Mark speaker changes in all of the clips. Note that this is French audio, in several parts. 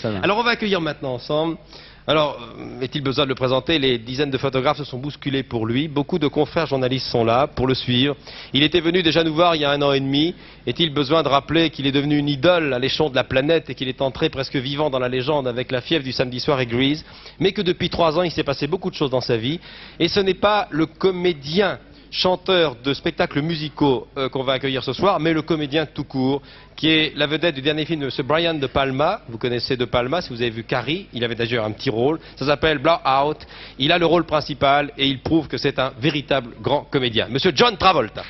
Speaker 1: Ça va.
Speaker 2: Alors on va accueillir maintenant ensemble. Alors, est-il besoin de le présenter? Les dizaines de photographes se sont bousculés pour lui. Beaucoup de confrères journalistes sont là pour le suivre. Il était venu déjà nous voir il y a 1 an et demi. Est-il besoin de rappeler qu'il est devenu une idole à l'échelon de la planète et qu'il est entré presque vivant dans la légende avec La fièvre du samedi soir et Grease, mais que depuis 3 ans, il s'est passé beaucoup de choses dans sa vie. Et ce n'est pas le comédien chanteur de spectacles musicaux qu'on va accueillir ce soir, mais le comédien tout court, qui est la vedette du dernier film de M. Brian De Palma. Vous connaissez De Palma, si vous avez vu Carrie, il avait d'ailleurs un petit rôle, ça s'appelle Blowout. Il a le rôle principal et il prouve que c'est un véritable grand comédien. M. John Travolta.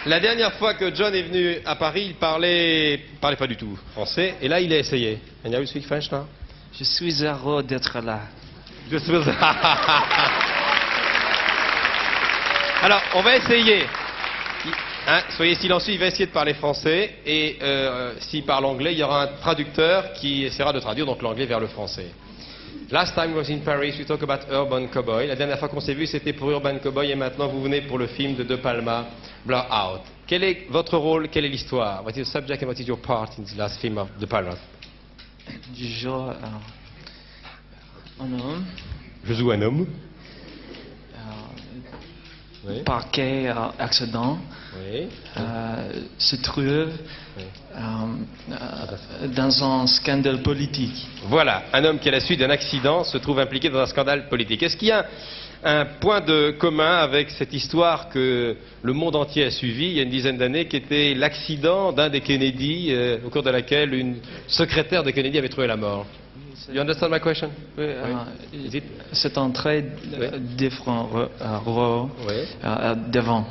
Speaker 2: La dernière fois que John est venu à Paris, il parlait pas du tout français, et là il a essayé. And you speak French now?
Speaker 1: Je suis heureux d'être là.
Speaker 2: Je suis... Alors, on va essayer. Hein, soyez silencieux, il va essayer de parler français, et s'il parle anglais, il y aura un traducteur qui essaiera de traduire donc l'anglais vers le français. Last time we was in Paris, we talk about Urban Cowboy. La dernière fois qu'on s'est vu, c'était pour Urban Cowboy, et maintenant vous venez pour le film de De Palma, Blowout. Quel est votre rôle? Quelle est l'histoire? What is the subject and what is your part in the last film of De Palma?
Speaker 1: Je joue un homme.
Speaker 2: Je joue un homme. Oui.
Speaker 1: Parquet accident.
Speaker 2: Oui.
Speaker 1: Se trouve dans un scandale politique.
Speaker 2: Voilà, un homme qui à la suite d'un accident se trouve impliqué dans un scandale politique. Est-ce qu'il y a un point de commun avec cette histoire que le monde entier a suivie il y a une dizaine d'années, qui était l'accident d'un des Kennedy, au cours de laquelle une secrétaire de Kennedy avait trouvé la mort? You understand my question?
Speaker 1: Oui,
Speaker 2: Oui.
Speaker 1: c'est un très différent rôle devant.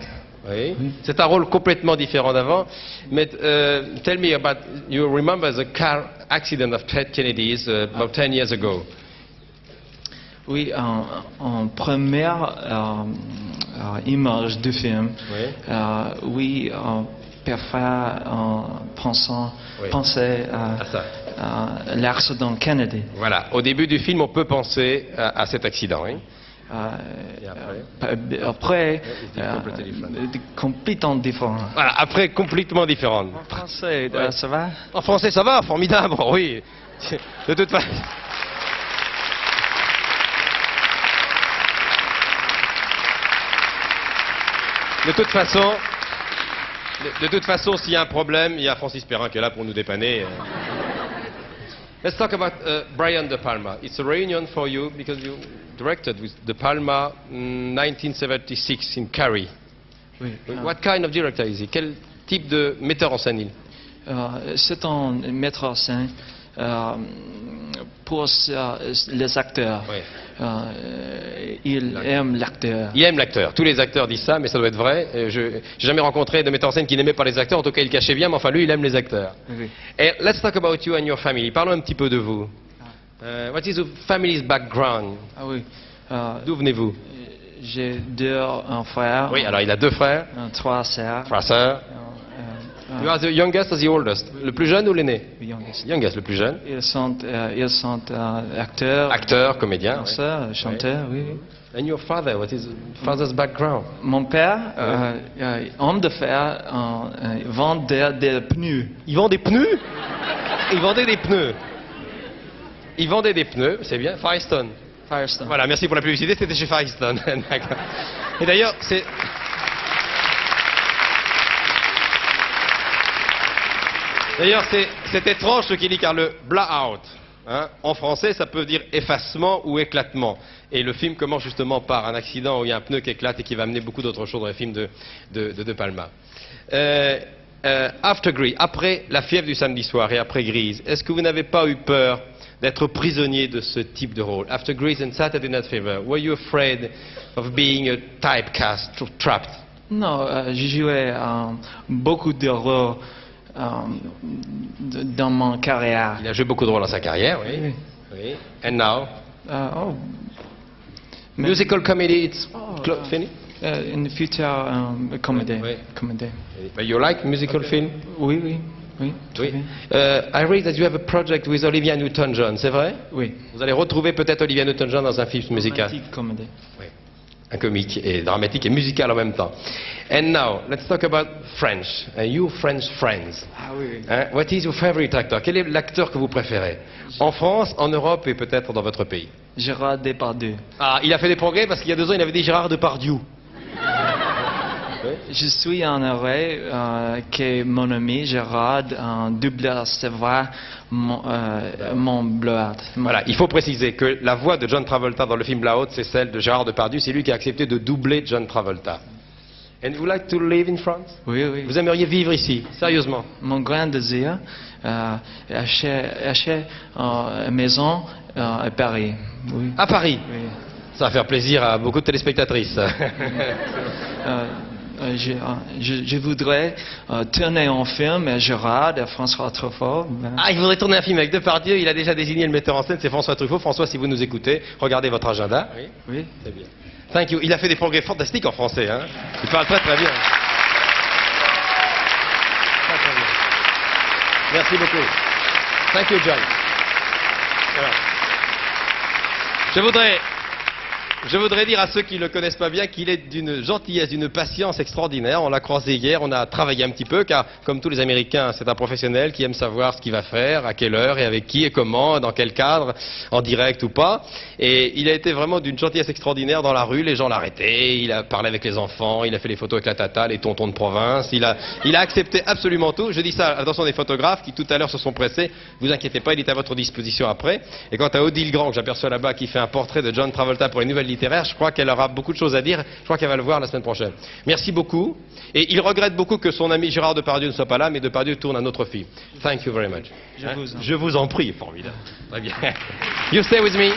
Speaker 2: Oui. C'est un rôle complètement différent d'avant. Mais tell me about, you remember the car accident of Ted Kennedy's about 10 years ago?
Speaker 1: Oui, en première image du film, oui, parfois en penser à l'accident Kennedy.
Speaker 2: Voilà, au début du film, on peut penser à cet accident. Oui.
Speaker 1: Après, complètement différent.
Speaker 2: Voilà, après, complètement différent.
Speaker 1: En français, ça va?
Speaker 2: En français, ça va, formidable, oui. De toute façon... De toute façon, s'il y a un problème, il y a Francis Perrin qui est là pour nous dépanner. Let's talk about Brian De Palma. It's a reunion for you because you directed with De Palma in 1976 in Carrie.
Speaker 1: Oui.
Speaker 2: What kind of director is he? Quel type de metteur en scène
Speaker 1: c'est un metteur en scène pour les acteurs.
Speaker 2: Oui.
Speaker 1: Il aime l'acteur.
Speaker 2: Il aime l'acteur. Tous les acteurs disent ça, mais ça doit être vrai. Je n'ai jamais rencontré de metteur en scène qui n'aimait pas les acteurs. En tout cas, il cachait bien, mais enfin, lui, il aime les acteurs.
Speaker 1: Oui.
Speaker 2: Et let's talk about you and your family. Parlons un petit peu de vous. What is your family's background?
Speaker 1: Ah oui.
Speaker 2: D'où venez-vous?
Speaker 1: J'ai 2 frères.
Speaker 2: Oui, alors il a 2 frères.
Speaker 1: 3 sœurs.
Speaker 2: 3 sœurs. You are the youngest or the oldest? Le plus jeune ou l'aîné? Youngest, le plus jeune.
Speaker 1: Ils sont acteurs.
Speaker 2: Acteurs, comédiens.
Speaker 1: Danseurs, chanteurs, oui.
Speaker 2: And your father, what is father's background?
Speaker 1: Mon père, homme de fer, vend des pneus.
Speaker 2: Ils vendent des pneus? Ils vendaient des pneus. Ils vendaient des pneus, c'est bien. Firestone.
Speaker 1: Firestone.
Speaker 2: Voilà, merci pour la publicité, c'était chez Firestone. D'accord. Et d'ailleurs, c'est... D'ailleurs, c'est étrange ce qu'il dit, car le blowout, hein, en français, ça peut dire effacement ou éclatement. Et le film commence justement par un accident où il y a un pneu qui éclate et qui va amener beaucoup d'autres choses dans le film de Palma. After Grease, après La fièvre du samedi soir et après Grease, est-ce que vous n'avez pas eu peur d'être prisonnier de ce type de rôle? After Grease and Saturday Night Fever, were you afraid of being typecast, trapped?
Speaker 1: Non, j'ai joué beaucoup de rôles dans mon carrière.
Speaker 2: Il a joué beaucoup de rôles dans sa carrière, oui.
Speaker 1: Oui.
Speaker 2: Oui. And now?
Speaker 1: Oh, mais-
Speaker 2: Musical comedy, it's finished?
Speaker 1: in the future, comedy.
Speaker 2: Oui.
Speaker 1: Comedy.
Speaker 2: But you like musical film?
Speaker 1: Oui, oui, oui. très
Speaker 2: Oui.
Speaker 1: bien.
Speaker 2: I read that you have a project with Olivia Newton-John, c'est vrai?
Speaker 1: Oui.
Speaker 2: Vous allez retrouver peut-être Olivia Newton-John dans un film musical.
Speaker 1: Romantique comédie.
Speaker 2: Oui. Un comique et dramatique et musical en même temps. And now, let's talk about French. You French friends.
Speaker 1: Ah oui, oui.
Speaker 2: Hein? What is your favorite actor? Quel est l'acteur que vous préférez? En France, en Europe et peut-être dans votre pays?
Speaker 1: Gérard Depardieu.
Speaker 2: Ah, il a fait des progrès parce qu'il y a 2 ans, il avait dit Gérard Depardieu.
Speaker 1: Je suis honoré que mon ami Gérard double sa voix mon Bleuard.
Speaker 2: Voilà, il faut préciser que la voix de John Travolta dans le film La Haute, c'est celle de Gérard Depardieu. C'est lui qui a accepté de doubler John Travolta. And you like to live in France?
Speaker 1: Oui, oui.
Speaker 2: Vous aimeriez vivre ici, sérieusement?
Speaker 1: Mon grand désir acheter une maison à Paris. Oui.
Speaker 2: À Paris.
Speaker 1: Oui.
Speaker 2: Ça va faire plaisir à beaucoup de téléspectatrices.
Speaker 1: Je voudrais tourner un film avec Gérard et François Truffaut.
Speaker 2: Ah, il voudrait tourner un film avec Depardieu. Il a déjà désigné le metteur en scène, c'est François Truffaut. François, si vous nous écoutez, regardez votre agenda. Oui.
Speaker 1: Oui.
Speaker 2: C'est bien. Thank you. Il a fait des progrès fantastiques en français. Hein. Il parle très très bien. Très, très bien. Merci beaucoup. Thank you, John. Voilà. Je voudrais dire à ceux qui ne le connaissent pas bien qu'il est d'une gentillesse, d'une patience extraordinaire. On l'a croisé hier, on a travaillé un petit peu, car comme tous les Américains, c'est un professionnel qui aime savoir ce qu'il va faire, à quelle heure et avec qui et comment, dans quel cadre, en direct ou pas. Et il a été vraiment d'une gentillesse extraordinaire dans la rue, les gens l'arrêtaient, il a parlé avec les enfants, il a fait les photos avec la tata, les tontons de province, il a accepté absolument tout. Je dis ça, attention des photographes qui tout à l'heure se sont pressés, vous inquiétez pas, il est à votre disposition après. Et quant à Odile Grand, que j'aperçois là-bas, qui fait un portrait de John Travolta pour les nouvelles littéraires, je crois qu'elle aura beaucoup de choses à dire. Je crois qu'elle va le voir la semaine prochaine. Merci beaucoup. Et il regrette beaucoup que son ami Gérard Depardieu ne soit pas là, mais Depardieu tourne un autre film. Thank you very much.
Speaker 1: Je vous en prie.
Speaker 2: Je vous en prie, formidable. Très bien. You stay with me.